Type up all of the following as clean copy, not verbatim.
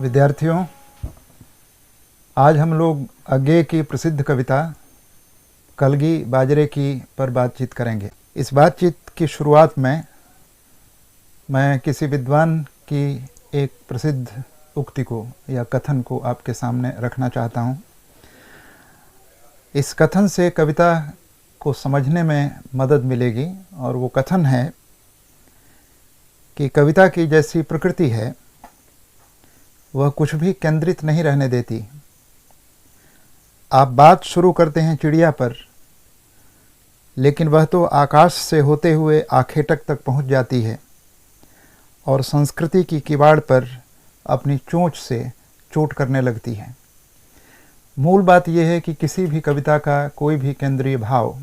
विद्यार्थियों, आज हम लोग अज्ञेय की प्रसिद्ध कविता कलगी बाजरे की पर बातचीत करेंगे। इस बातचीत की शुरुआत में मैं किसी विद्वान की एक प्रसिद्ध उक्ति को या कथन को आपके सामने रखना चाहता हूँ। इस कथन से कविता को समझने में मदद मिलेगी और वो कथन है कि कविता की जैसी प्रकृति है वह कुछ भी केंद्रित नहीं रहने देती। आप बात शुरू करते हैं चिड़िया पर, लेकिन वह तो आकाश से होते हुए आखेटक तक पहुंच जाती है और संस्कृति की किवाड़ पर अपनी चोंच से चोट करने लगती है। मूल बात यह है कि किसी भी कविता का कोई भी केंद्रीय भाव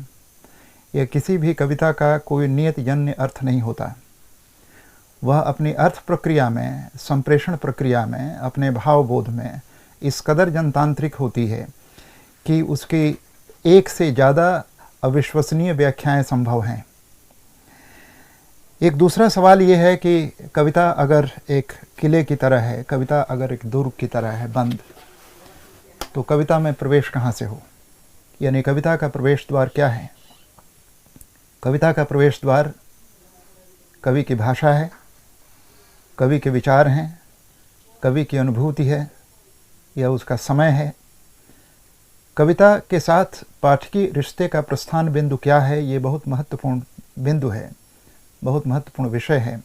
या किसी भी कविता का कोई नियतजन्य अर्थ नहीं होता। वह अपनी अर्थ प्रक्रिया में, संप्रेषण प्रक्रिया में, अपने भावबोध में इस कदर जनतांत्रिक होती है कि उसकी एक से ज़्यादा अविश्वसनीय व्याख्याएं संभव हैं। एक दूसरा सवाल ये है कि कविता अगर एक किले की तरह है, कविता अगर एक दुर्ग की तरह है बंद, तो कविता में प्रवेश कहाँ से हो? यानी कविता का प्रवेश द्वार क्या है? कविता का प्रवेश द्वार कवि की भाषा है, कवि के विचार हैं, कवि की अनुभूति है या उसका समय है। कविता के साथ पाठकी रिश्ते का प्रस्थान बिंदु क्या है, ये बहुत महत्वपूर्ण बिंदु है, बहुत महत्वपूर्ण विषय है।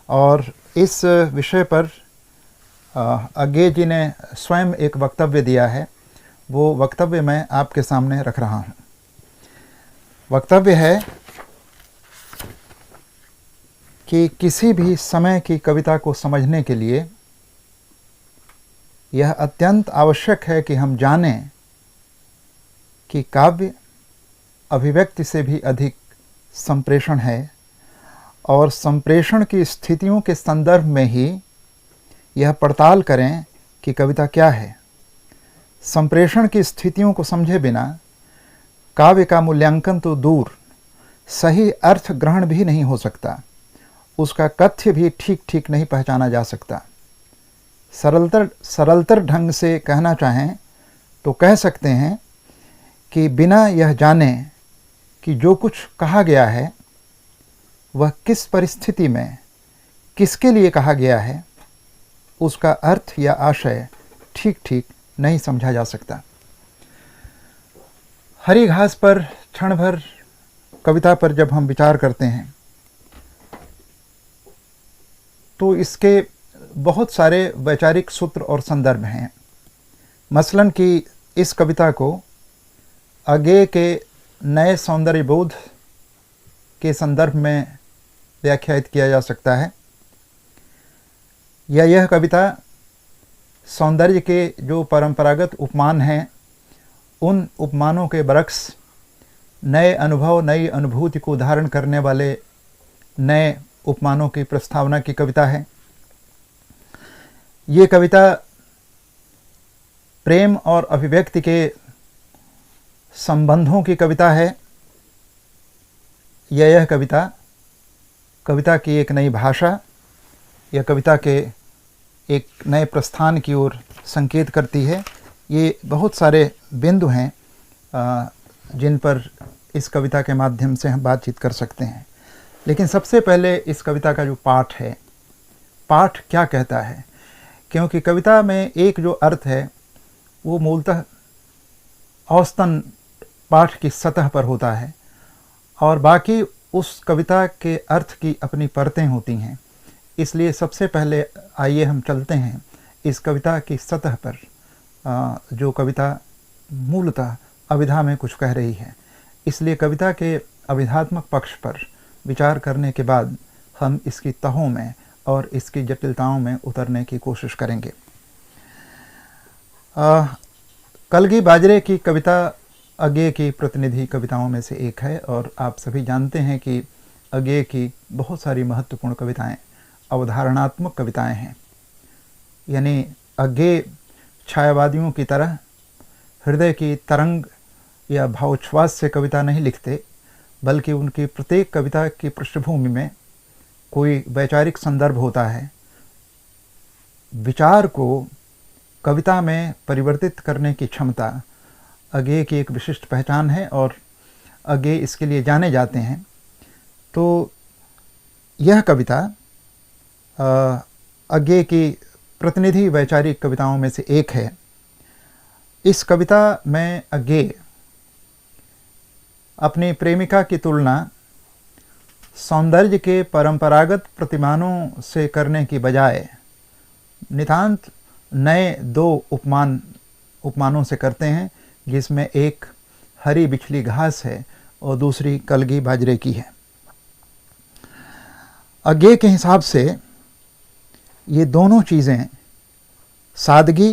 और इस विषय पर अज्ञेय जी ने स्वयं एक वक्तव्य दिया है। वो वक्तव्य मैं आपके सामने रख रहा हूँ। वक्तव्य है कि किसी भी समय की कविता को समझने के लिए यह अत्यंत आवश्यक है कि हम जानें कि काव्य अभिव्यक्ति से भी अधिक संप्रेषण है और संप्रेषण की स्थितियों के संदर्भ में ही यह पड़ताल करें कि कविता क्या है। संप्रेषण की स्थितियों को समझे बिना काव्य का मूल्यांकन तो दूर, सही अर्थ ग्रहण भी नहीं हो सकता, उसका कथ्य भी ठीक ठीक नहीं पहचाना जा सकता। सरलतर ढंग से कहना चाहें तो कह सकते हैं कि बिना यह जाने कि जो कुछ कहा गया है वह किस परिस्थिति में किसके लिए कहा गया है, उसका अर्थ या आशय ठीक ठीक नहीं समझा जा सकता। हरी घास पर क्षण भर कविता पर जब हम विचार करते हैं तो इसके बहुत सारे वैचारिक सूत्र और संदर्भ हैं। मसलन कि इस कविता को अज्ञेय के नए सौंदर्य बोध के संदर्भ में व्याख्यायित किया जा सकता है, या यह कविता सौंदर्य के जो परंपरागत उपमान हैं उन उपमानों के बरक्स नए अनुभव, नई अनुभूति को धारण करने वाले नए उपमानों की प्रस्तावना की कविता है। ये कविता प्रेम और अभिव्यक्ति के संबंधों की कविता है, या यह कविता की एक नई भाषा या कविता के एक नए प्रस्थान की ओर संकेत करती है। ये बहुत सारे बिंदु हैं जिन पर इस कविता के माध्यम से हम बातचीत कर सकते हैं। लेकिन सबसे पहले इस कविता का जो पाठ है, पाठ क्या कहता है? क्योंकि कविता में एक जो अर्थ है वो मूलतः औसतन पाठ की सतह पर होता है और बाकी उस कविता के अर्थ की अपनी परतें होती हैं। इसलिए सबसे पहले आइए हम चलते हैं इस कविता की सतह पर, जो कविता मूलतः अभिधा में कुछ कह रही है। इसलिए कविता के अभिधात्मक पक्ष पर विचार करने के बाद हम इसकी तहों में और इसकी जटिलताओं में उतरने की कोशिश करेंगे। कलगी बाजरे की कविता अज्ञेय की प्रतिनिधि कविताओं में से एक है और आप सभी जानते हैं कि अज्ञेय की बहुत सारी महत्वपूर्ण कविताएं अवधारणात्मक कविताएं हैं। यानी अज्ञेय छायावादियों की तरह हृदय की तरंग या भावोच्छ्वास से कविता नहीं लिखते, बल्कि उनकी प्रत्येक कविता की पृष्ठभूमि में कोई वैचारिक संदर्भ होता है विचार को कविता में परिवर्तित करने की क्षमता अज्ञेय की एक विशिष्ट पहचान है और अज्ञेय इसके लिए जाने जाते हैं। तो यह कविता अज्ञेय की प्रतिनिधि वैचारिक कविताओं में से एक है। इस कविता में अज्ञेय अपनी प्रेमिका की तुलना सौंदर्य के परंपरागत प्रतिमानों से करने की बजाय नितांत नए दो उपमानों से करते हैं, जिसमें एक हरी बिछली घास है और दूसरी कलगी बाजरे की है। अज्ञेय के हिसाब से ये दोनों चीज़ें सादगी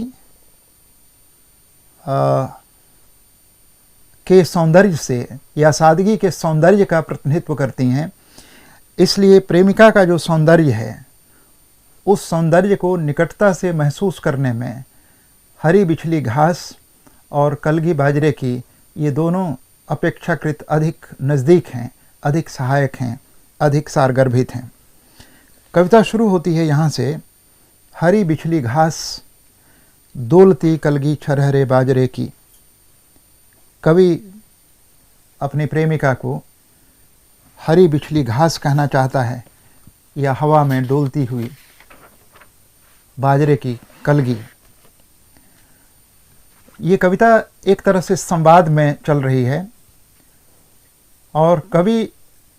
के सौंदर्य से या सादगी के सौंदर्य का प्रतिनिधित्व करती हैं। इसलिए प्रेमिका का जो सौंदर्य है उस सौंदर्य को निकटता से महसूस करने में हरी बिछली घास और कलगी बाजरे की ये दोनों अपेक्षाकृत अधिक नज़दीक हैं, अधिक सहायक हैं, अधिक सारगर्भित हैं। कविता शुरू होती है यहाँ से, हरी बिछली घास दोलती कलगी छरहरे बाजरे की। कवि अपनी प्रेमिका को हरी बिछली घास कहना चाहता है या हवा में डोलती हुई बाजरे की कलगी। ये कविता एक तरह से संवाद में चल रही है और कवि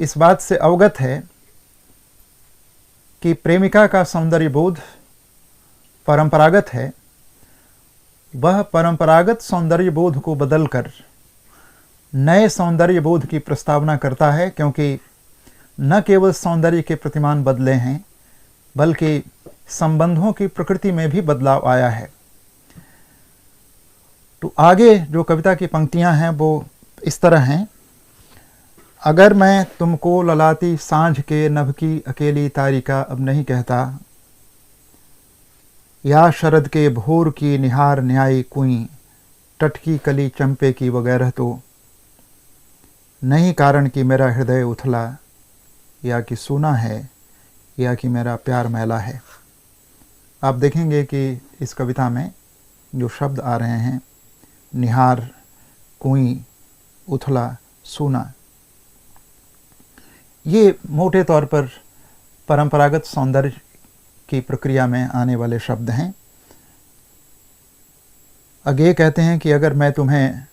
इस बात से अवगत है कि प्रेमिका का सौंदर्य बोध परंपरागत है। वह परंपरागत सौंदर्य बोध को बदलकर नए सौंदर्य बोध की प्रस्तावना करता है, क्योंकि न केवल सौंदर्य के प्रतिमान बदले हैं बल्कि संबंधों की प्रकृति में भी बदलाव आया है। तो आगे जो कविता की पंक्तियां हैं वो इस तरह हैं। अगर मैं तुमको ललाती सांझ के नभ की अकेली तारिका अब नहीं कहता, या शरद के भोर की निहार न्यायी कुई, टटकी कली चंपे की वगैरह, तो नहीं कारण कि मेरा हृदय उथला, या कि सूना है, या कि मेरा प्यार मैला है। आप देखेंगे कि इस कविता में जो शब्द आ रहे हैं, निहार, कुई, उथला, सूना, ये मोटे तौर पर परंपरागत सौंदर्य की प्रक्रिया में आने वाले शब्द हैं। अज्ञेय कहते हैं कि अगर मैं तुम्हें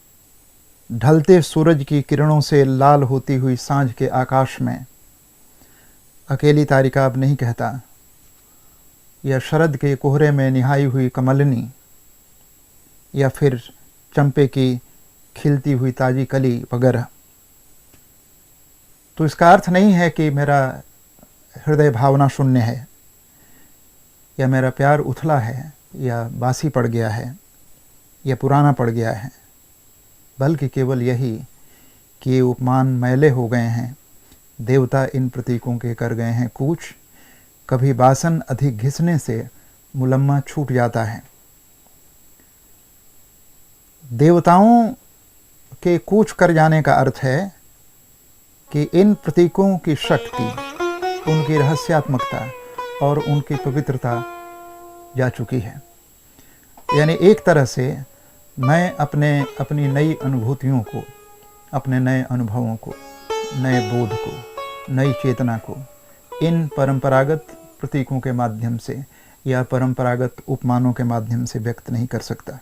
ढलते सूरज की किरणों से लाल होती हुई सांझ के आकाश में अकेली तारिका अब नहीं कहता, या शरद के कोहरे में निहाई हुई कमलनी, या फिर चंपे की खिलती हुई ताजी कली वगैरह, तो इसका अर्थ नहीं है कि मेरा हृदय भावना शून्य है, या मेरा प्यार उथला है, या बासी पड़ गया है, या पुराना पड़ गया है, बल्कि केवल यही कि ये उपमान मैले हो गए हैं। देवता इन प्रतीकों के कर गए हैं कूच, कभी बासन अधिक घिसने से मुलम्मा छूट जाता है। देवताओं के कूच कर जाने का अर्थ है कि इन प्रतीकों की शक्ति, उनकी रहस्यात्मकता और उनकी पवित्रता जा चुकी है। यानी एक तरह से मैं अपनी नई अनुभूतियों को, अपने नए अनुभवों को, नए बोध को, नई चेतना को इन परंपरागत प्रतीकों के माध्यम से या परंपरागत उपमानों के माध्यम से व्यक्त नहीं कर सकता।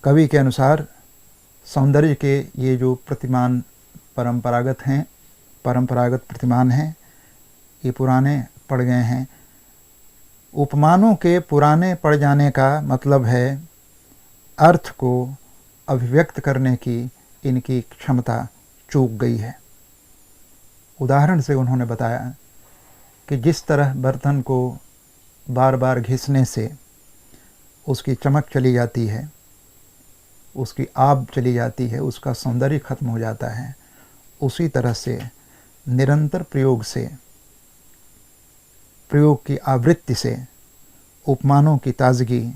कवि के अनुसार सौंदर्य के ये जो प्रतिमान परंपरागत हैं, परंपरागत प्रतिमान हैं, ये पुराने पड़ गए हैं। उपमानों के पुराने पड़ जाने का मतलब है अर्थ को अभिव्यक्त करने की इनकी क्षमता चूक गई है। उदाहरण से उन्होंने बताया कि जिस तरह बर्तन को बार बार घिसने से उसकी चमक चली जाती है, उसकी आब चली जाती है, उसका सौंदर्य खत्म हो जाता है, उसी तरह से निरंतर प्रयोग की आवृत्ति से उपमानों की ताजगी,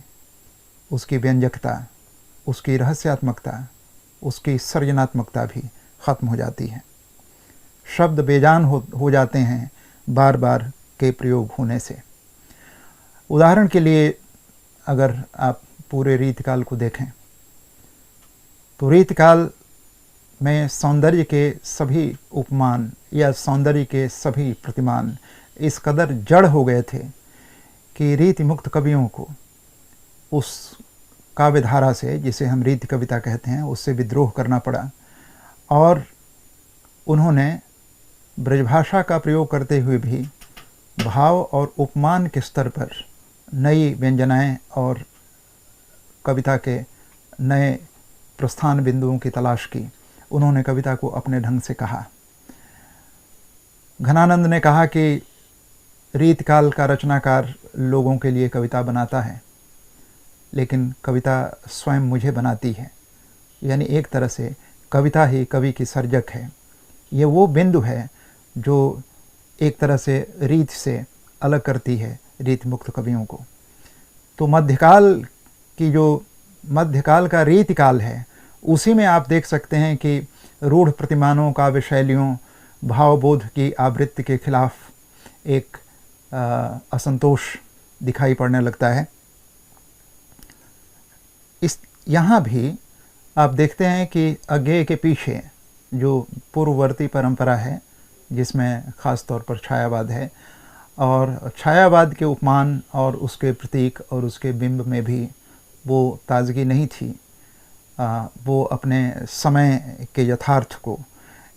उसकी व्यंजकता, उसकी रहस्यात्मकता, उसकी सृजनात्मकता भी खत्म हो जाती है। शब्द बेजान हो जाते हैं बार बार के प्रयोग होने से। उदाहरण के लिए अगर आप पूरे रीतिकाल को देखें तो रीतिकाल में सौंदर्य के सभी उपमान या सौंदर्य के सभी प्रतिमान इस कदर जड़ हो गए थे कि रीति मुक्त कवियों को उस काव्यधारा से, जिसे हम रीति कविता कहते हैं, उससे विद्रोह करना पड़ा और उन्होंने ब्रजभाषा का प्रयोग करते हुए भी भाव और उपमान के स्तर पर नई व्यंजनाएं और कविता के नए प्रस्थान बिंदुओं की तलाश की। उन्होंने कविता को अपने ढंग से कहा। घनानंद ने कहा कि रीतकाल का रचनाकार लोगों के लिए कविता बनाता है, लेकिन कविता स्वयं मुझे बनाती है। यानी एक तरह से कविता ही कवि की सर्जक है। ये वो बिंदु है जो एक तरह से रीत से अलग करती है रीत मुक्त कवियों को। तो मध्यकाल का रीतिकाल है, उसी में आप देख सकते हैं कि रूढ़ प्रतिमानों, काव्य शैलियों, भावबोध की आवृत्ति के खिलाफ एक असंतोष दिखाई पड़ने लगता है। यहाँ भी आप देखते हैं कि अज्ञेय के पीछे जो पूर्ववर्ती परंपरा है, जिसमें ख़ास तौर पर छायावाद है, और छायावाद के उपमान और उसके प्रतीक और उसके बिंब में भी वो ताजगी नहीं थी। वो अपने समय के यथार्थ को,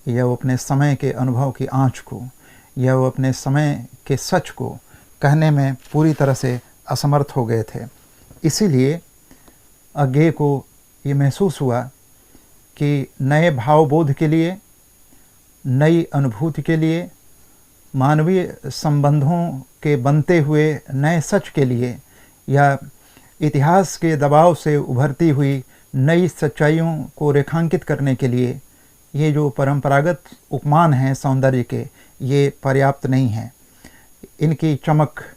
या वो अपने समय के अनुभव की आँच को, या वो अपने समय के सच को कहने में पूरी तरह से असमर्थ हो गए थे। इसीलिए अज्ञेय को ये महसूस हुआ कि नए भावबोध के लिए, नई अनुभूति के लिए, मानवीय संबंधों के बनते हुए नए सच के लिए, या इतिहास के दबाव से उभरती हुई नई सच्चाइयों को रेखांकित करने के लिए ये जो परंपरागत उपमान हैं सौंदर्य के, ये पर्याप्त नहीं हैं। इनकी चमक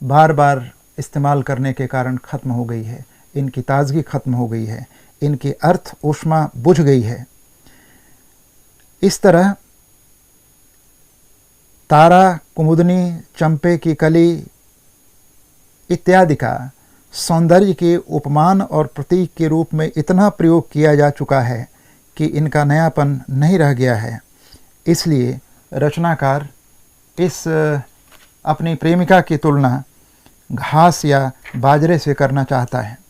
बार बार इस्तेमाल करने के कारण ख़त्म हो गई है, इनकी ताजगी ख़त्म हो गई है, इनकी अर्थ ऊष्मा बुझ गई है। इस तरह तारा, कुमुदनी, चंपे की कली इत्यादि का सौंदर्य के उपमान और प्रतीक के रूप में इतना प्रयोग किया जा चुका है कि इनका नयापन नहीं रह गया है। इसलिए रचनाकार इस अपनी प्रेमिका की तुलना घास या बाजरे से करना चाहता है।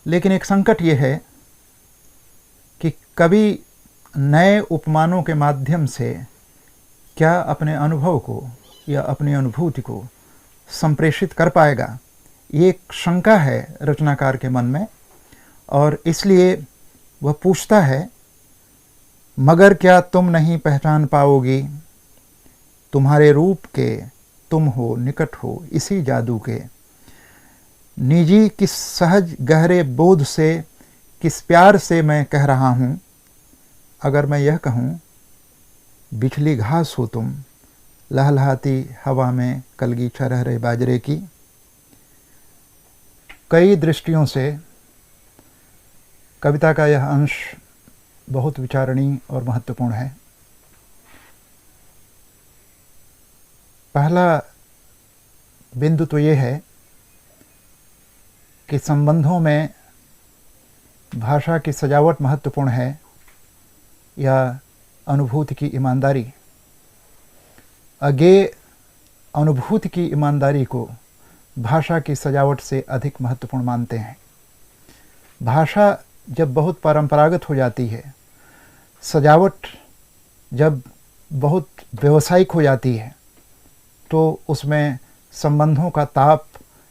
लेकिन एक संकट ये है कि कवि नए उपमानों के माध्यम से क्या अपने अनुभव को या अपनी अनुभूति को संप्रेषित कर पाएगा, ये एक शंका है रचनाकार के मन में। और इसलिए वह पूछता है, मगर क्या तुम नहीं पहचान पाओगी, तुम्हारे रूप के तुम हो निकट हो इसी जादू के, निजी किस सहज गहरे बोध से, किस प्यार से मैं कह रहा हूँ, अगर मैं यह कहूँ बिछली घास हो तुम, लहलहाती हवा में कलगी छरह रहे बाजरे की। कई दृष्टियों से कविता का यह अंश बहुत विचारणीय और महत्वपूर्ण है। पहला बिंदु तो ये है कि संबंधों में भाषा की सजावट महत्वपूर्ण है या अनुभूति की ईमानदारी। अज्ञेय अनुभूति की ईमानदारी को भाषा की सजावट से अधिक महत्वपूर्ण मानते हैं। भाषा जब बहुत परंपरागत हो जाती है, सजावट जब बहुत व्यावसायिक हो जाती है, तो उसमें संबंधों का ताप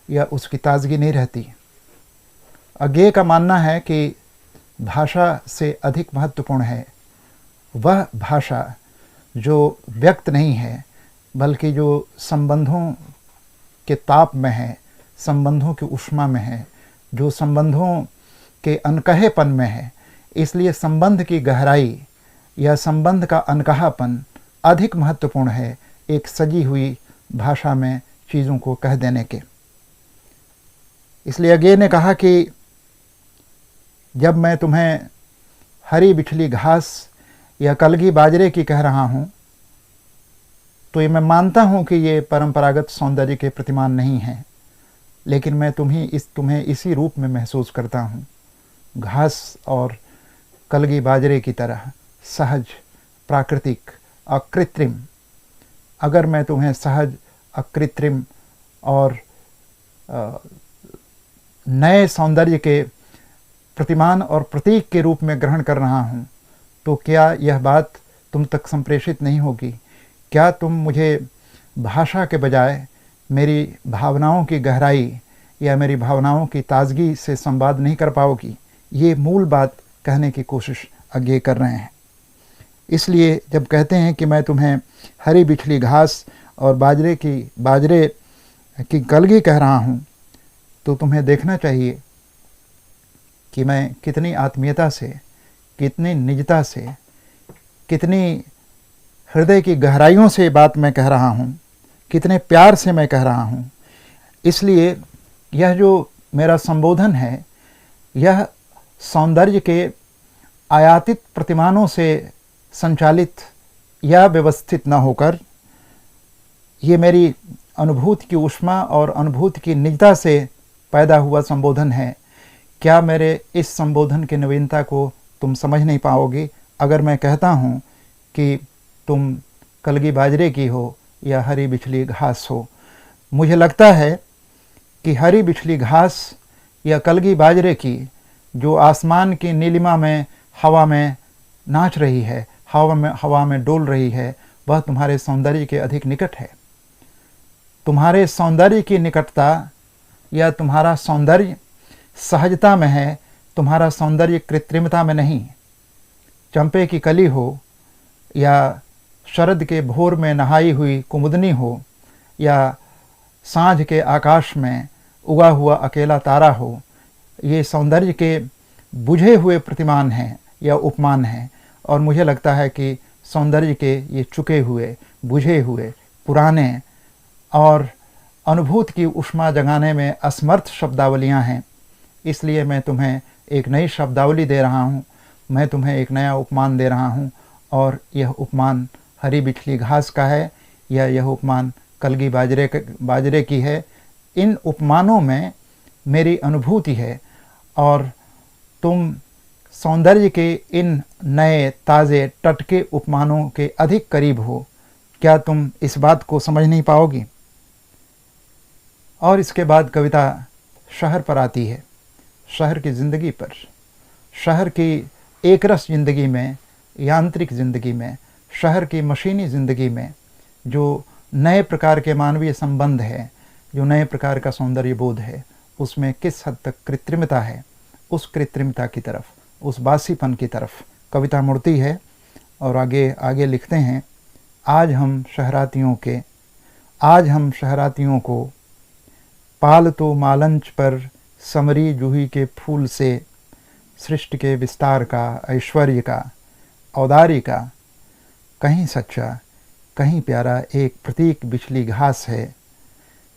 या उसकी ताजगी नहीं रहती। अज्ञेय का मानना है कि भाषा से अधिक महत्वपूर्ण है वह भाषा जो व्यक्त नहीं है, बल्कि जो संबंधों के ताप में है, संबंधों की ऊष्मा में है, जो संबंधों के अनकहेपन में है। इसलिए संबंध की गहराई या संबंध का अनकहापन अधिक महत्वपूर्ण है एक सजी हुई भाषा में चीज़ों को कह देने के। इसलिए अज्ञेय ने कहा कि जब मैं तुम्हें हरी बिछली घास या कलगी बाजरे की कह रहा हूँ, तो ये मैं मानता हूँ कि ये परंपरागत सौंदर्य के प्रतिमान नहीं है, लेकिन मैं तुम्हें इसी रूप में महसूस करता हूँ, घास और कलगी बाजरे की तरह सहज, प्राकृतिक, अकृत्रिम। अगर मैं तुम्हें सहज, अकृत्रिम और नए सौंदर्य के प्रतिमान और प्रतीक के रूप में ग्रहण कर रहा हूँ, तो क्या यह बात तुम तक संप्रेषित नहीं होगी? क्या तुम मुझे भाषा के बजाय मेरी भावनाओं की गहराई या मेरी भावनाओं की ताजगी से संवाद नहीं कर पाओगी? ये मूल बात कहने की कोशिश आगे कर रहे हैं। इसलिए जब कहते हैं कि मैं तुम्हें हरी बिछली घास और बाजरे की कलगी कह रहा हूँ, तो तुम्हें देखना चाहिए कि मैं कितनी आत्मीयता से, कितनी निजता से, कितनी हृदय की गहराइयों से बात मैं कह रहा हूँ, कितने प्यार से मैं कह रहा हूँ। इसलिए यह जो मेरा संबोधन है, यह सौंदर्य के आयातित प्रतिमानों से संचालित या व्यवस्थित न होकर, ये मेरी अनुभूति की ऊष्मा और अनुभूति की निजता से पैदा हुआ संबोधन है। क्या मेरे इस संबोधन की नवीनता को तुम समझ नहीं पाओगे अगर मैं कहता हूँ कि तुम कलगी बाजरे की हो या हरी बिछली घास हो? मुझे लगता है कि हरी बिछली घास या कलगी बाजरे की जो आसमान की नीलिमा में हवा में नाच रही है, हवा में डोल रही है, वह तुम्हारे सौंदर्य के अधिक निकट है। तुम्हारे सौंदर्य की निकटता या तुम्हारा सौंदर्य सहजता में है, तुम्हारा सौंदर्य कृत्रिमता में नहीं। चंपे की कली हो या शरद के भोर में नहाई हुई कुमुदनी हो या सांझ के आकाश में उगा हुआ अकेला तारा हो, ये सौंदर्य के बुझे हुए प्रतिमान हैं या उपमान हैं। और मुझे लगता है कि सौंदर्य के ये चुके हुए, बुझे हुए, पुराने और अनुभूति की ऊष्मा जगाने में असमर्थ शब्दावलियां हैं। इसलिए मैं तुम्हें एक नई शब्दावली दे रहा हूँ, मैं तुम्हें एक नया उपमान दे रहा हूँ, और यह उपमान हरी बिछली घास का है या यह उपमान कलगी बाजरे की है। इन उपमानों में मेरी अनुभूति है और तुम सौंदर्य के इन नए, ताज़े, टटके उपमानों के अधिक करीब हो। क्या तुम इस बात को समझ नहीं पाओगी? और इसके बाद कविता शहर पर आती है, शहर की ज़िंदगी पर, शहर की एकरस ज़िंदगी में, यांत्रिक ज़िंदगी में, शहर की मशीनी ज़िंदगी में जो नए प्रकार के मानवीय संबंध है, जो नए प्रकार का सौंदर्य बोध है, उसमें किस हद तक कृत्रिमता है, उस कृत्रिमता की तरफ, उस बासीपन की तरफ कविता मुड़ती है। और आगे लिखते हैं, आज हम शहरातियों को पाल तो मालंच पर समरी जूही के फूल से, सृष्टि के विस्तार का, ऐश्वर्य का, औदार्य का, कहीं सच्चा कहीं प्यारा एक प्रतीक बिछली घास है,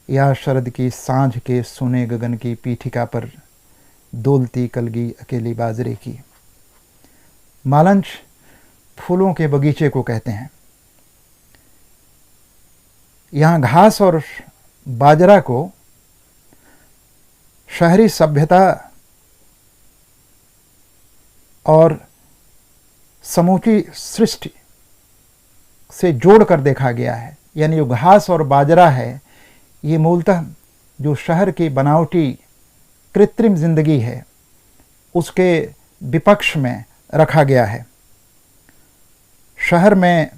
या शरद की सांझ के सुने गगन की पीठिका पर डोलती कलगी अकेली बाजरे की। मालंच फूलों के बगीचे को कहते हैं। यहाँ घास और बाजरा को शहरी सभ्यता और समूची सृष्टि से जोड़कर देखा गया है। यानी जो घास और बाजरा है, ये मूलतः जो शहर की बनावटी कृत्रिम जिंदगी है, उसके विपक्ष में रखा गया है। शहर में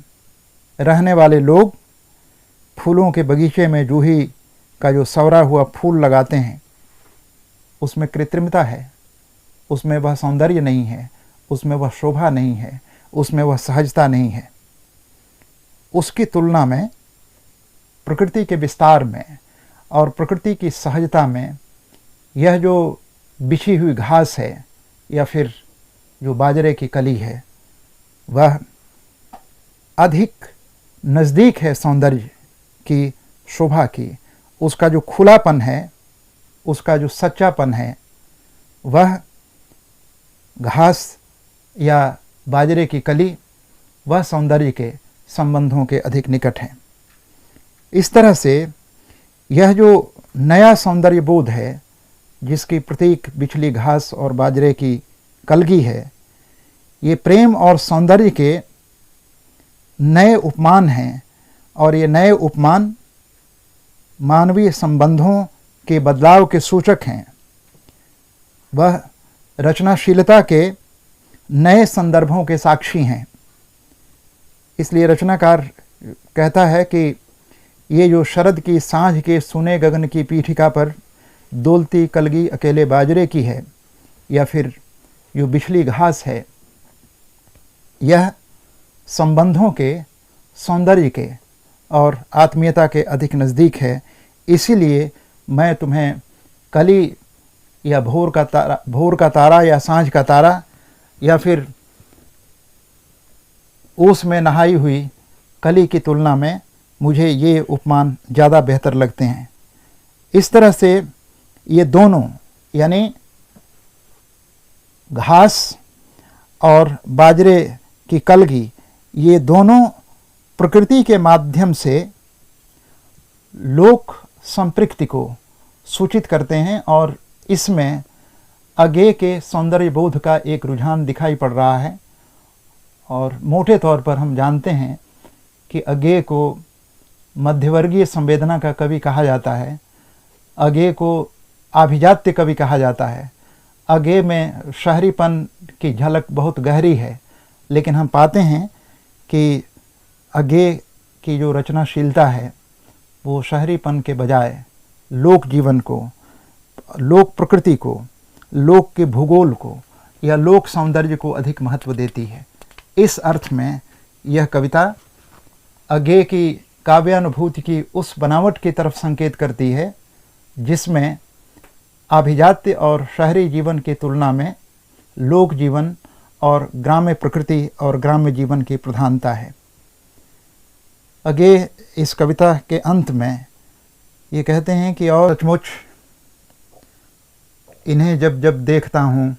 रहने वाले लोग फूलों के बगीचे में जूही का जो सवरा हुआ फूल लगाते हैं, उसमें कृत्रिमता है, उसमें वह सौंदर्य नहीं है, उसमें वह शोभा नहीं है, उसमें वह सहजता नहीं है। उसकी तुलना में प्रकृति के विस्तार में और प्रकृति की सहजता में यह जो बिछी हुई घास है या फिर जो बाजरे की कली है, वह अधिक नज़दीक है सौंदर्य की, शोभा की। उसका जो खुलापन है, उसका जो सच्चापन है, वह घास या बाजरे की कली, वह सौंदर्य के संबंधों के अधिक निकट हैं। इस तरह से यह जो नया सौंदर्य बोध है, जिसकी प्रतीक बिछली घास और बाजरे की कलगी है, ये प्रेम और सौंदर्य के नए उपमान हैं और ये नए उपमान मानवीय संबंधों के बदलाव के सूचक हैं। वह रचनाशीलता के नए संदर्भों के साक्षी हैं। इसलिए रचनाकार कहता है कि ये जो शरद की सांझ के सुने गगन की पीठिका पर डोलती कलगी अकेले बाजरे की है, या फिर जो बिछली घास है, यह संबंधों के, सौंदर्य के और आत्मीयता के अधिक नज़दीक है। इसीलिए मैं तुम्हें कली या भोर का तारा या सांझ का तारा या फिर ओस में नहाई हुई कली की तुलना में मुझे ये उपमान ज़्यादा बेहतर लगते हैं। इस तरह से ये दोनों, यानी घास और बाजरे की कलगी, ये दोनों प्रकृति के माध्यम से लोक संपृक्ति को सूचित करते हैं और इसमें अगेय के सौंदर्य बोध का एक रुझान दिखाई पड़ रहा है। और मोटे तौर पर हम जानते हैं कि अगेय को मध्यवर्गीय संवेदना का कवि कहा जाता है, अगेय को आभिजात्य कवि कहा जाता है। अगेय में शहरीपन की झलक बहुत गहरी है, लेकिन हम पाते हैं कि अगेय की जो रचनाशीलता है वो शहरीपन के बजाय लोक जीवन को, लोक प्रकृति को, लोक के भूगोल को या लोक सौंदर्य को अधिक महत्व देती है। इस अर्थ में यह कविता अगेय की काव्यानुभूति की उस बनावट की तरफ संकेत करती है जिसमें आभिजात्य और शहरी जीवन की तुलना में लोक जीवन और ग्राम्य प्रकृति और ग्राम्य जीवन की प्रधानता है। अगेय इस कविता के अंत में ये कहते हैं कि और सचमुच इन्हें जब जब देखता हूँ,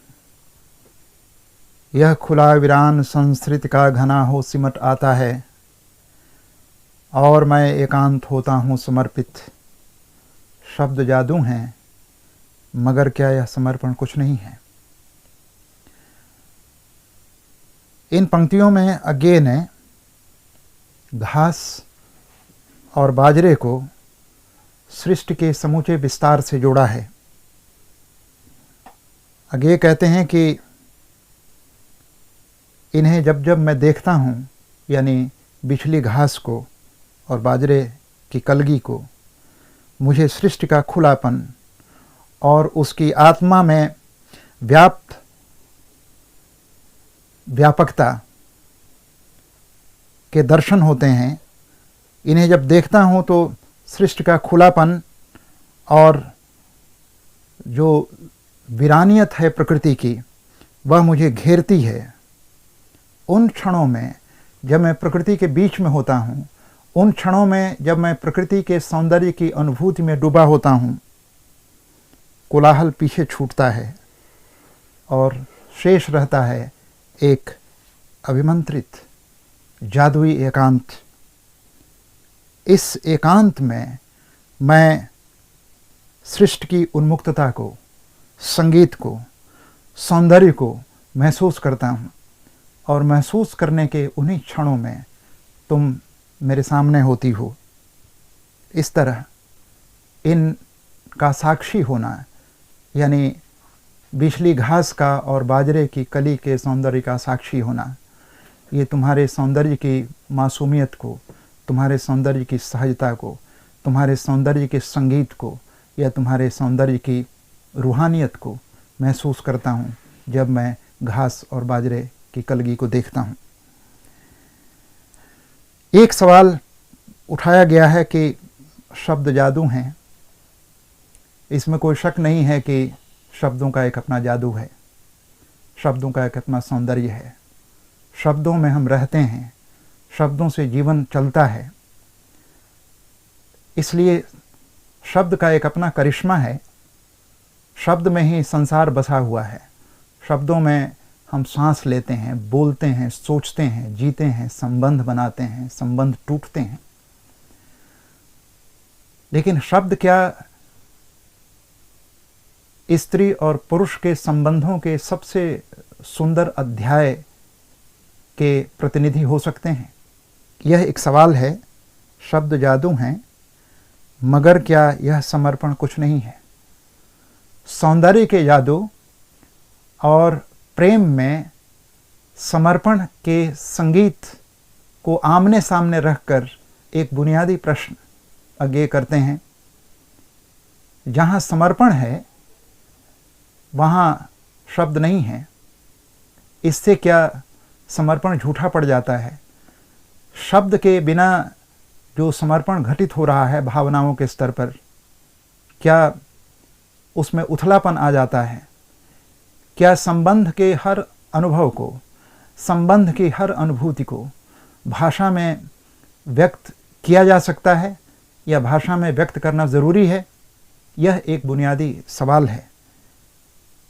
यह खुला वीरान संस्कृत का घना हो सिमट आता है और मैं एकांत होता हूँ समर्पित। शब्द जादू हैं, मगर क्या यह समर्पण कुछ नहीं है। इन पंक्तियों में अगेय ने घास और बाजरे को सृष्टि के समूचे विस्तार से जोड़ा है। अगेय कहते हैं कि इन्हें जब जब मैं देखता हूँ, यानी बिछली घास को और बाजरे की कलगी को, मुझे सृष्टि का खुलापन और उसकी आत्मा में व्याप्त व्यापकता के दर्शन होते हैं। इन्हें जब देखता हूँ तो सृष्टि का खुलापन और जो वीरानियत है प्रकृति की, वह मुझे घेरती है। उन क्षणों में जब मैं प्रकृति के बीच में होता हूँ, उन क्षणों में जब मैं प्रकृति के सौंदर्य की अनुभूति में डूबा होता हूँ, कोलाहल पीछे छूटता है और शेष रहता है एक अभिमंत्रित जादुई एकांत। इस एकांत में मैं सृष्टि की उन्मुक्तता को, संगीत को, सौंदर्य को महसूस करता हूँ और महसूस करने के उन्हीं क्षणों में तुम मेरे सामने होती हो। इस तरह इन का साक्षी होना, यानी बिछली घास का और बाजरे की कली के सौंदर्य का साक्षी होना, ये तुम्हारे सौंदर्य की मासूमियत को, तुम्हारे सौंदर्य की सहजता को, तुम्हारे सौंदर्य के संगीत को या तुम्हारे सौंदर्य की रूहानियत को महसूस करता हूँ जब मैं घास और बाजरे की कलगी को देखता हूँ। एक सवाल उठाया गया है कि शब्द जादू हैं। इसमें कोई शक नहीं है कि शब्दों का एक अपना जादू है, शब्दों का एक अपना सौंदर्य है। शब्दों में हम रहते हैं, शब्दों से जीवन चलता है। इसलिए शब्द का एक अपना करिश्मा है। शब्द में ही संसार बसा हुआ है। शब्दों में हम सांस लेते हैं, बोलते हैं, सोचते हैं, जीते हैं, संबंध बनाते हैं, संबंध टूटते हैं। लेकिन शब्द क्या स्त्री और पुरुष के संबंधों के सबसे सुंदर अध्याय के प्रतिनिधि हो सकते हैं? यह एक सवाल है। शब्द जादू हैं, मगर क्या यह समर्पण कुछ नहीं है? सौंदर्य के जादू और प्रेम में समर्पण के संगीत को आमने सामने रखकर एक बुनियादी प्रश्न अज्ञेय करते हैं। जहाँ समर्पण है वहाँ शब्द नहीं है। इससे क्या समर्पण झूठा पड़ जाता है? शब्द के बिना जो समर्पण घटित हो रहा है भावनाओं के स्तर पर, क्या उसमें उथलापन आ जाता है? क्या संबंध के हर अनुभव को, संबंध की हर अनुभूति को भाषा में व्यक्त किया जा सकता है या भाषा में व्यक्त करना ज़रूरी है? यह एक बुनियादी सवाल है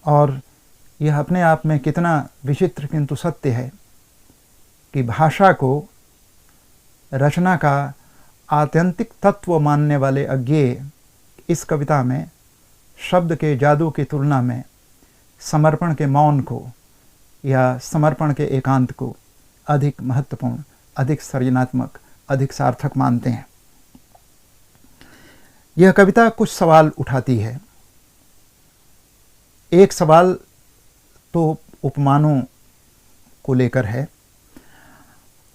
और यह अपने आप में कितना विचित्र किंतु सत्य है कि भाषा को रचना का आत्यंतिक तत्व मानने वाले अज्ञेय इस कविता में शब्द के जादू की तुलना में समर्पण के मौन को या समर्पण के एकांत को अधिक महत्वपूर्ण, अधिक सृजनात्मक, अधिक सार्थक मानते हैं। यह कविता कुछ सवाल उठाती है। एक सवाल तो उपमानों को लेकर है।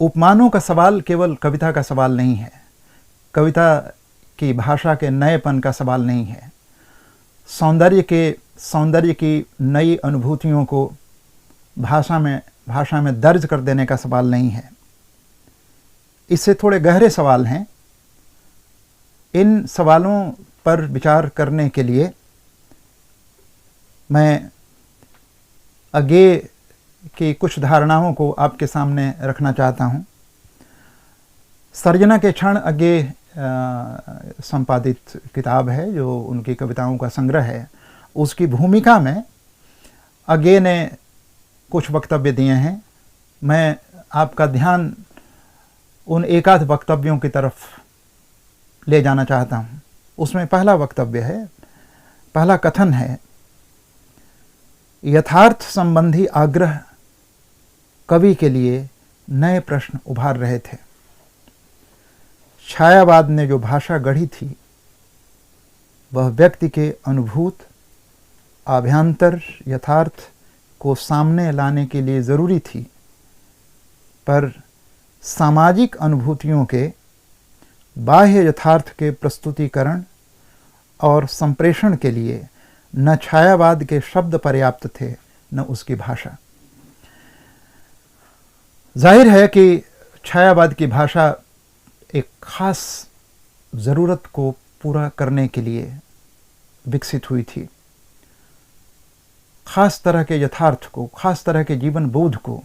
उपमानों का सवाल केवल कविता का सवाल नहीं है, कविता की भाषा के नएपन का सवाल नहीं है, सौंदर्य की नई अनुभूतियों को भाषा में दर्ज कर देने का सवाल नहीं है। इससे थोड़े गहरे सवाल हैं। इन सवालों पर विचार करने के लिए मैं अज्ञेय की कुछ धारणाओं को आपके सामने रखना चाहता हूँ। सर्जना के क्षण अज्ञेय संपादित किताब है जो उनकी कविताओं का संग्रह है। उसकी भूमिका में अज्ञेय ने कुछ वक्तव्य दिए हैं। मैं आपका ध्यान उन एकाध वक्तव्यों की तरफ ले जाना चाहता हूँ। उसमें पहला वक्तव्य है, पहला कथन है, यथार्थ संबंधी आग्रह कवि के लिए नए प्रश्न उभार रहे थे। छायावाद ने जो भाषा गढ़ी थी वह व्यक्ति के अनुभूत आभ्यंतर यथार्थ को सामने लाने के लिए ज़रूरी थी, पर सामाजिक अनुभूतियों के बाह्य यथार्थ के प्रस्तुतिकरण और संप्रेषण के लिए न छायावाद के शब्द पर्याप्त थे न उसकी भाषा। जाहिर है कि छायावाद की भाषा एक खास ज़रूरत को पूरा करने के लिए विकसित हुई थी। खास तरह के यथार्थ को, खास तरह के जीवन बोध को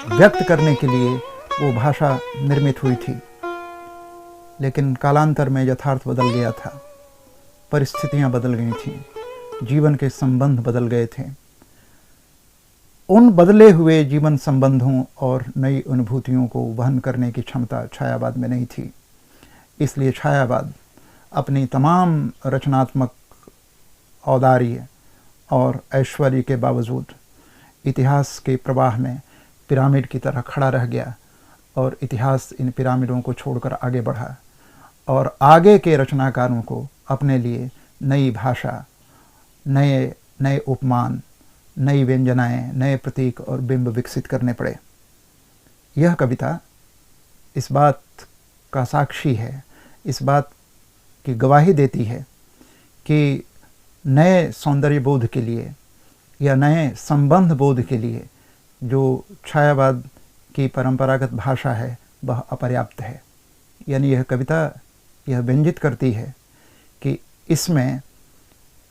व्यक्त करने के लिए वो भाषा निर्मित हुई थी। लेकिन कालांतर में यथार्थ बदल गया था, परिस्थितियां बदल गई थीं, जीवन के संबंध बदल गए थे। उन बदले हुए जीवन संबंधों और नई अनुभूतियों को वहन करने की क्षमता छायावाद में नहीं थी। इसलिए छायावाद अपनी तमाम रचनात्मक औदार्य और ऐश्वर्य के बावजूद इतिहास के प्रवाह में पिरामिड की तरह खड़ा रह गया और इतिहास इन पिरामिडों को छोड़कर आगे बढ़ा और आगे के रचनाकारों को अपने लिए नई भाषा, नए उपमान, नई व्यंजनाएं, नए प्रतीक और बिंब विकसित करने पड़े। यह कविता इस बात का साक्षी है, इस बात की गवाही देती है कि नए सौंदर्य बोध के लिए या नए संबंध बोध के लिए जो छायावाद की परंपरागत भाषा है वह अपर्याप्त है। यानी यह कविता यह व्यंजित करती है कि इसमें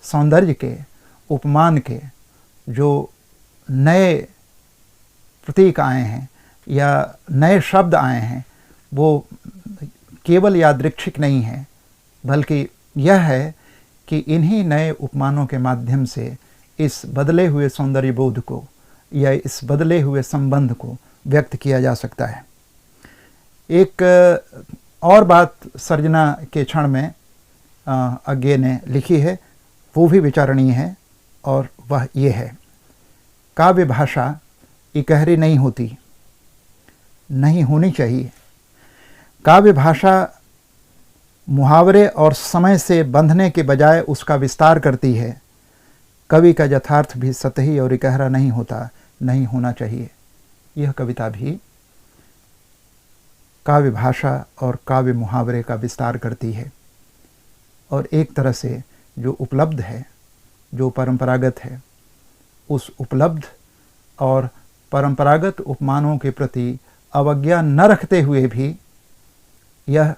सौंदर्य के, उपमान के जो नए प्रतीक आए हैं या नए शब्द आए हैं वो केवल यादृच्छिक नहीं है, बल्कि यह है कि इन्हीं नए उपमानों के माध्यम से इस बदले हुए सौंदर्य बोध को या इस बदले हुए संबंध को व्यक्त किया जा सकता है। एक और बात सर्जना के क्षण में अज्ञे ने लिखी है, वो भी विचारणीय है, और वह ये है, काव्य भाषा इकहरी नहीं होती, नहीं होनी चाहिए। काव्य भाषा मुहावरे और समय से बंधने के बजाय उसका विस्तार करती है। कवि का यथार्थ भी सतही और इकहरा नहीं होता, नहीं होना चाहिए। यह कविता भी काव्य भाषा और काव्य मुहावरे का विस्तार करती है, और एक तरह से जो उपलब्ध है, जो परंपरागत है, उस उपलब्ध और परंपरागत उपमानों के प्रति अवज्ञा न रखते हुए भी यह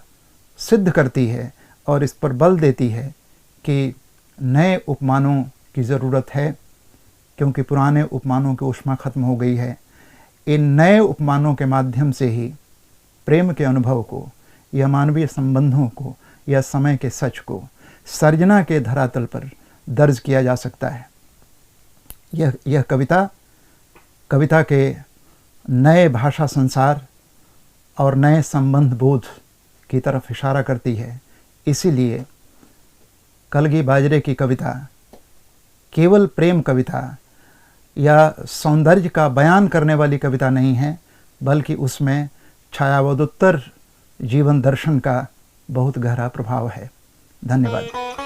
सिद्ध करती है और इस पर बल देती है कि नए उपमानों की ज़रूरत है, क्योंकि पुराने उपमानों की ऊष्मा खत्म हो गई है। इन नए उपमानों के माध्यम से ही प्रेम के अनुभव को, या मानवीय संबंधों को, या समय के सच को सर्जना के धरातल पर दर्ज किया जा सकता है। यह कविता के नए भाषा संसार और नए संबंध बोध की तरफ इशारा करती है। इसीलिए कलगी बाजरे की कविता केवल प्रेम कविता या सौंदर्य का बयान करने वाली कविता नहीं है, बल्कि उसमें छायावदोत्तर जीवन दर्शन का बहुत गहरा प्रभाव है। धन्यवाद।